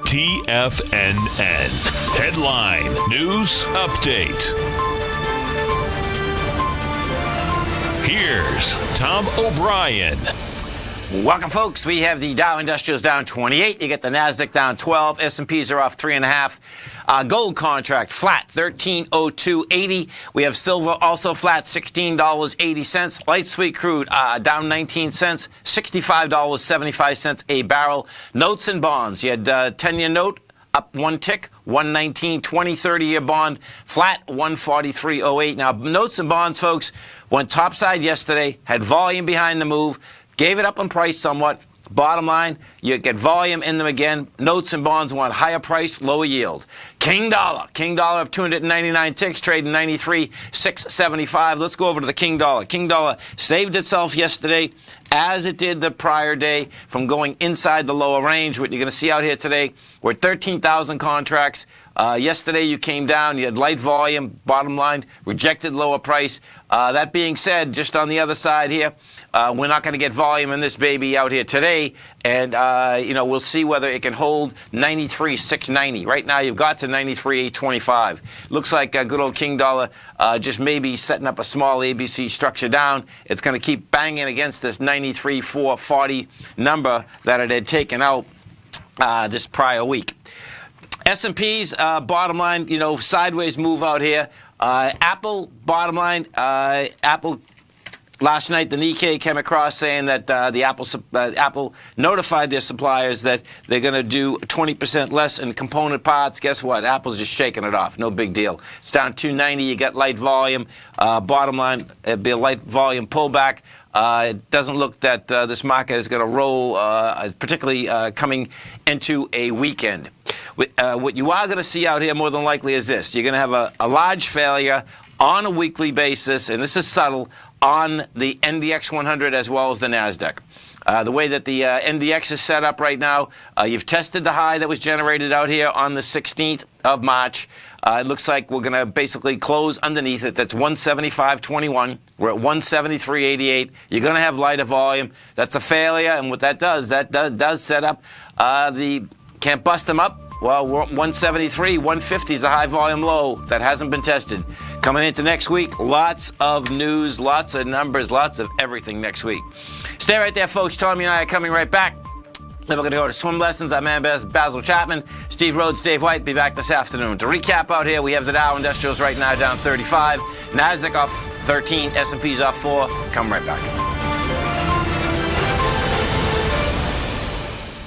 TFNN. Headline News Update. Here's Tom O'Brien. Welcome, folks. We have the Dow Industrials down 28. You get the Nasdaq down 12. S&Ps are off 3.5. Gold contract flat, $13.0280. We have silver also flat, $16.80. Light sweet crude down 19 cents, $65.75 a barrel. Notes and bonds. You had 10-year note up one tick, 119.20, 30-year bond flat, 143.08. Now, notes and bonds, folks, went topside yesterday, had volume behind the move. Gave it up on price somewhat. Bottom line, you get volume in them again. Notes and bonds want higher price, lower yield. King dollar up 299 ticks, trading 93,675. Let's go over to the King dollar. King dollar saved itself yesterday, as it did the prior day, from going inside the lower range. What you're going to see out here today, we're at 13,000 contracts. Yesterday you came down, you had light volume, bottom line, rejected lower price. That being said, just on the other side here, we're not going to get volume in this baby out here today, and we'll see whether it can hold 93,690. Right now you've got to 93,825. Looks like good old King dollar just maybe setting up a small ABC structure down. It's going to keep banging against this 93,440 number that it had taken out this prior week. S&Ps, bottom line, sideways move out here. Apple, bottom line, Apple, last night the Nikkei came across saying that Apple notified their suppliers that they're going to do 20% less in component parts. Guess what? Apple's just shaking it off. No big deal. It's down 290. You got light volume. Bottom line, it'll be a light volume pullback. It doesn't look that this market is going to roll, particularly coming into a weekend. What you are going to see out here more than likely is this. You're going to have a large failure on a weekly basis, and this is subtle, on the NDX 100 as well as the NASDAQ. The way that the NDX is set up right now, you've tested the high that was generated out here on the 16th of March. It looks like we're going to basically close underneath it. That's 175.21. We're at 173.88. You're going to have lighter volume. That's a failure, and what that does set up can't bust them up. Well, we're 173, 150 is a high volume low that hasn't been tested. Coming into next week, lots of news, lots of numbers, lots of everything next week. Stay right there, folks. Tommy and I are coming right back. Then we're going to go to swim lessons. I'm Basil Chapman. Steve Rhodes, Dave White, be back this afternoon. To recap out here, we have the Dow Industrials right now down 35. Nasdaq off 13, S&P's off 4. Come right back.